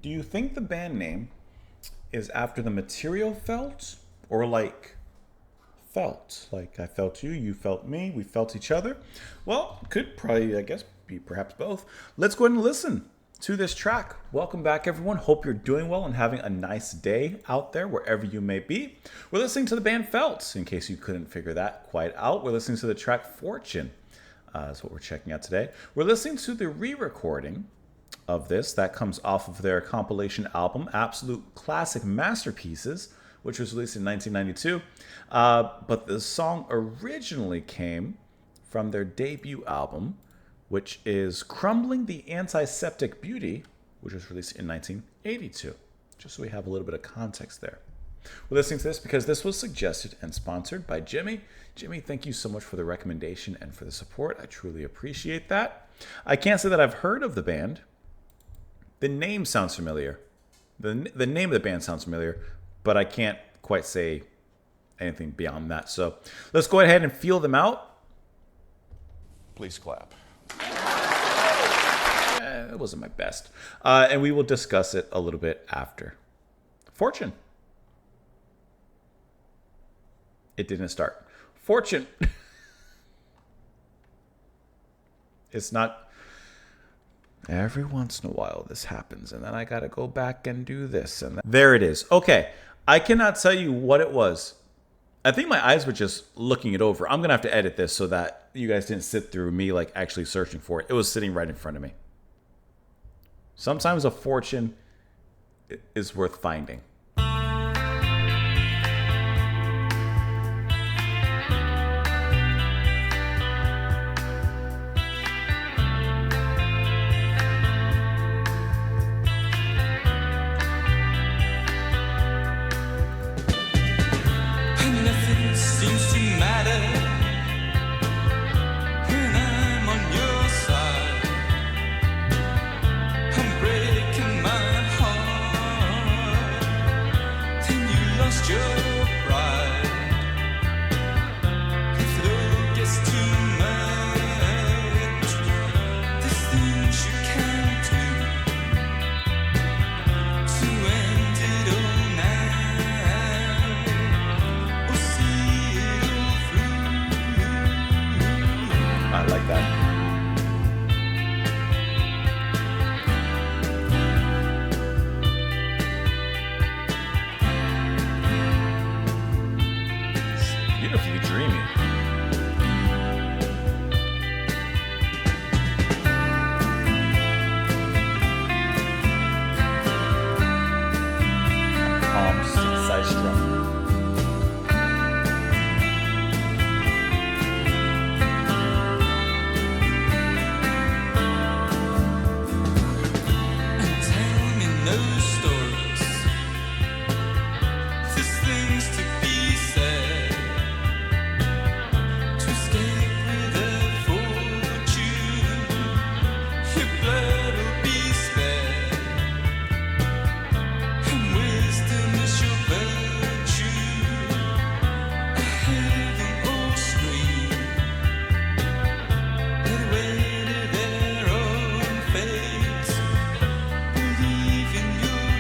Do you think the band name is after the material felt, or like felt? Like I felt you, you felt me, we felt each other? Well, could probably, I guess, be perhaps both. Let's go ahead and listen to this track. Welcome back, everyone. Hope you're doing well and having a nice day out there, wherever you may be. We're listening to the band Felt, in case you couldn't figure that quite out. We're listening to the track Fortune. That's what we're checking out today. We're listening to the re-recording of this that comes off of their compilation album, Absolute Classic Masterpieces, which was released in 1992. But the song originally came from their debut album, which is Crumbling the Antiseptic Beauty, which was released in 1982. Just so we have a little bit of context there. We're listening to this because this was suggested and sponsored by Jimmy. Jimmy, thank you so much for the recommendation and for the support. I truly appreciate that. I can't say that I've heard of the band. The name sounds familiar. The name of the band sounds familiar, but I can't quite say anything beyond that. So let's go ahead and feel them out. Please clap. It wasn't my best. And we will discuss it a little bit after. Fortune. It didn't start. Fortune. It's not... Every once in a while this happens, and then I gotta go back and do this. And there it is. Okay, I cannot tell you what it was. I think my eyes were just looking it over. I'm gonna have to edit this so that you guys didn't sit through me like actually searching for it. It was sitting right in front of me. Sometimes a fortune is worth finding. Believe in you.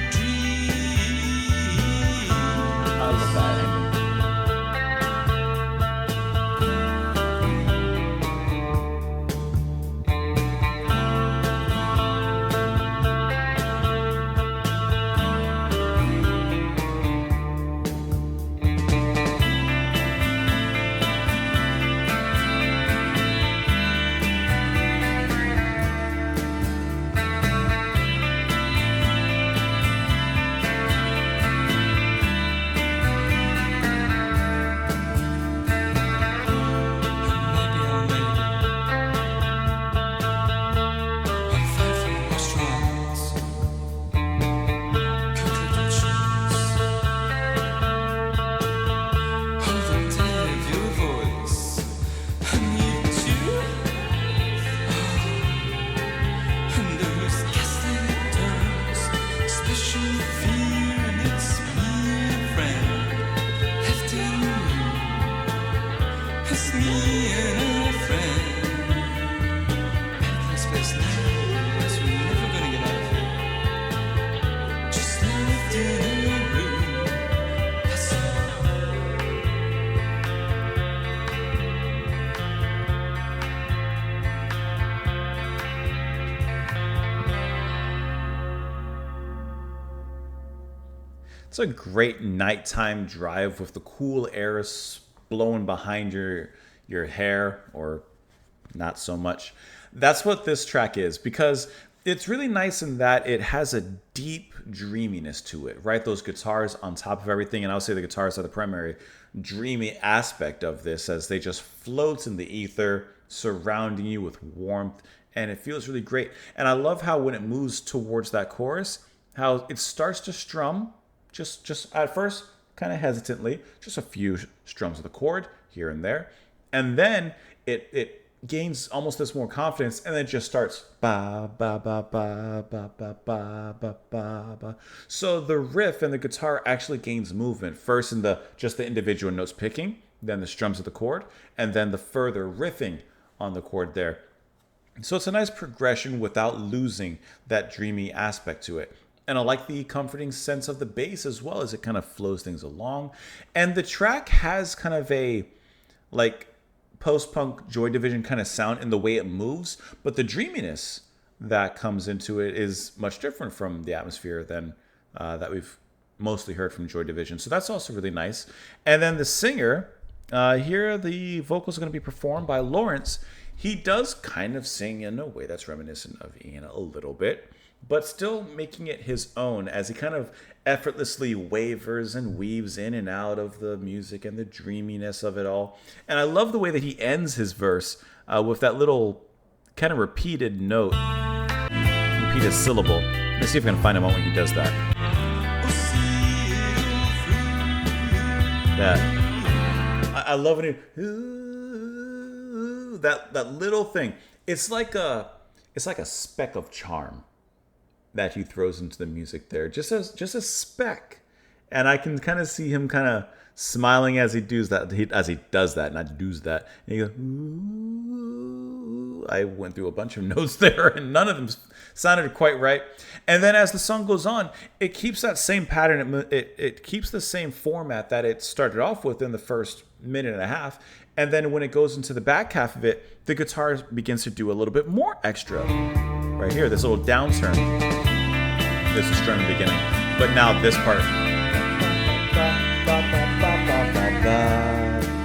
It's a great nighttime drive with the cool air blowing behind your hair, or not so much. That's what this track is, because it's really nice in that it has a deep dreaminess to it, right? Those guitars on top of everything, and I would say the guitars are the primary dreamy aspect of this, as they just float in the ether, surrounding you with warmth, and it feels really great. And I love how when it moves towards that chorus, how it starts to strum, just at first, kind of hesitantly, just a few strums of the chord here and there, and then it gains almost this more confidence, and then it just starts ba ba ba ba ba ba ba ba ba ba. So the riff and the guitar actually gains movement first in just the individual notes picking, then the strums of the chord, and then the further riffing on the chord there. So it's a nice progression without losing that dreamy aspect to it. And I like the comforting sense of the bass as well, as it kind of flows things along. And the track has kind of a like post-punk Joy Division kind of sound in the way it moves, but the dreaminess that comes into it is much different from the atmosphere than that we've mostly heard from Joy Division. So that's also really nice. And then the singer, here the vocals are going to be performed by Lawrence. He does kind of sing in a way that's reminiscent of Ian a little bit, but still making it his own, as he kind of effortlessly wavers and weaves in and out of the music and the dreaminess of it all. And I love the way that he ends his verse with that little kind of repeated note, repeated syllable. Let's see if I can find a moment when he does that. I love it. That little thing. It's like a speck of charm that he throws into the music there, just a speck, and I can kind of see him kind of smiling as he does that. And he goes, ooh. I went through a bunch of notes there, and none of them sounded quite right. And then as the song goes on, it keeps that same pattern. It keeps the same format that it started off with in the first minute and a half. And then when it goes into the back half of it, the guitar begins to do a little bit more extra. Right here, this little downturn. This is strung in the beginning. But now this part.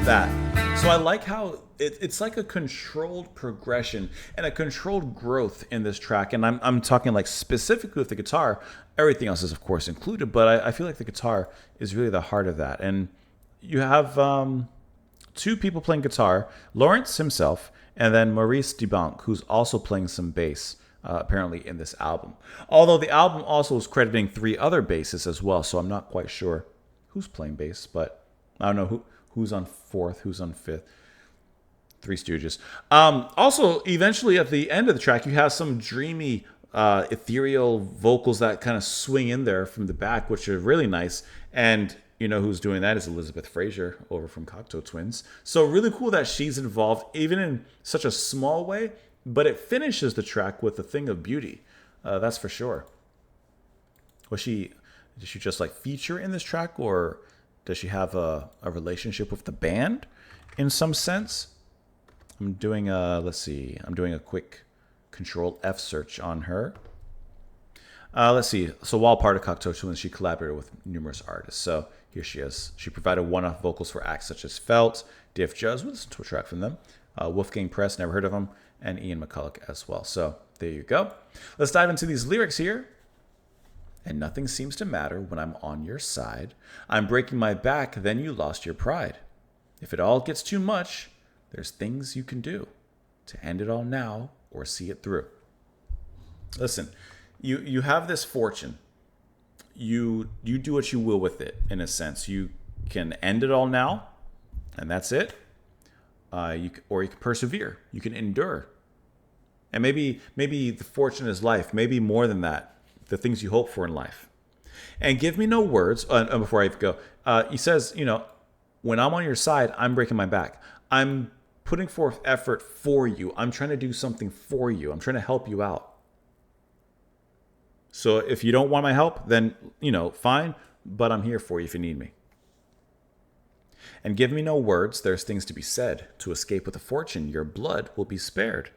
That. So I like how it's like a controlled progression and a controlled growth in this track. And I'm talking like specifically with the guitar. Everything else is, of course, included. But I feel like the guitar is really the heart of that. And you have two people playing guitar. Lawrence himself, and then Maurice DeBank, who's also playing some bass. Apparently in this album. Although the album also is crediting 3 other basses as well, so I'm not quite sure who's playing bass, but I don't know who's on 4th, who's on 5th. Three Stooges. Also, eventually at the end of the track, you have some dreamy, ethereal vocals that kind of swing in there from the back, which are really nice. And you know who's doing that is Elizabeth Fraser over from Cocteau Twins. So really cool that she's involved, even in such a small way. But it finishes the track with a thing of beauty. That's for sure. Did she just like feature in this track, or does she have a relationship with the band in some sense? I'm doing a quick Control F search on her. Let's see. So while part of Cocteau Twins, she collaborated with numerous artists. So here she is. She provided one-off vocals for acts such as Felt, Diff Juzz. We'll listen to a track from them. Wolfgang Press, never heard of them, and Ian McCulloch as well. So there you go. Let's dive into these lyrics here. And nothing seems to matter when I'm on your side. I'm breaking my back, then you lost your pride. If it all gets too much, there's things you can do to end it all now or see it through. Listen, you have this fortune. You do what you will with it, in a sense. You can end it all now, and that's it. You can persevere. You can endure. And maybe the fortune is life. Maybe more than that, the things you hope for in life. And give me no words. Before I go, he says, when I'm on your side, I'm breaking my back. I'm putting forth effort for you. I'm trying to do something for you. I'm trying to help you out. So if you don't want my help, then, fine. But I'm here for you if you need me. And give me no words, there's things to be said. To escape with a fortune, your blood will be spared.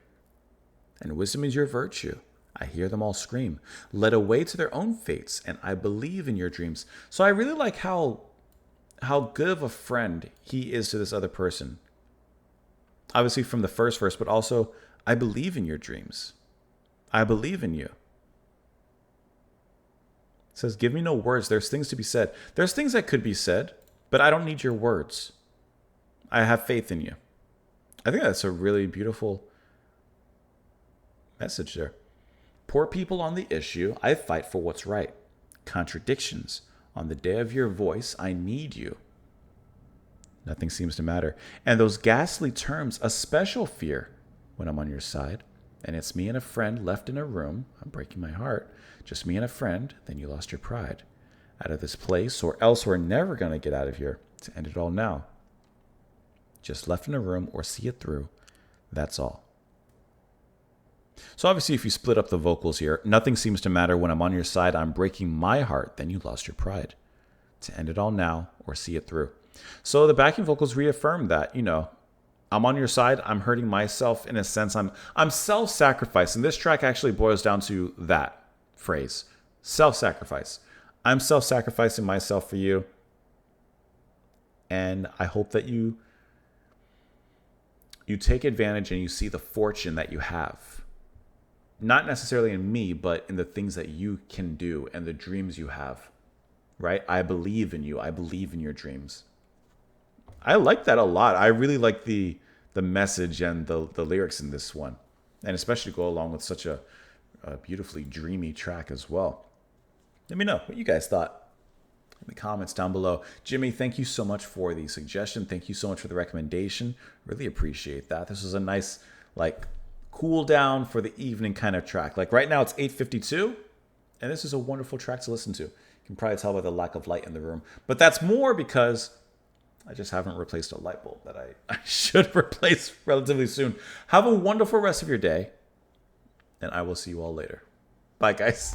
And wisdom is your virtue. I hear them all scream, led away to their own fates, and I believe in your dreams. So I really like how good of a friend he is to this other person. Obviously from the first verse, but also, I believe in your dreams. I believe in you. It says, give me no words. There's things to be said. There's things that could be said, but I don't need your words. I have faith in you. I think that's a really beautiful message there. Poor people on the issue, I fight for what's right. Contradictions. On the day of your voice, I need you. Nothing seems to matter. And those ghastly terms, a special fear when I'm on your side. And it's me and a friend left in a room. I'm breaking my heart. Just me and a friend. Then you lost your pride. Out of this place, or else we're never going to get out of here. To end it all now. Just left in a room or see it through. That's all. So obviously if you split up the vocals here, nothing seems to matter when I'm on your side. I'm breaking my heart. Then you lost your pride. To end it all now or see it through. So the backing vocals reaffirm that, I'm on your side. I'm hurting myself in a sense. I'm self-sacrificing. This track actually boils down to that phrase, self-sacrifice. I'm self-sacrificing myself for you. And I hope that you take advantage and you see the fortune that you have. Not necessarily in me, but in the things that you can do and the dreams you have. Right? I believe in you. I believe in your dreams. I like that a lot. I really like the message and the lyrics in this one. And especially go along with such a beautifully dreamy track as well. Let me know what you guys thought in the comments down below. Jimmy, thank you so much for the suggestion. Thank you so much for the recommendation. Really appreciate that. This was a nice, cool down for the evening kind of track. Right now it's 8:52, and this is a wonderful track to listen to. You can probably tell by the lack of light in the room. But that's more because I just haven't replaced a light bulb that I should replace relatively soon. Have a wonderful rest of your day, and I will see you all later. Bye, guys.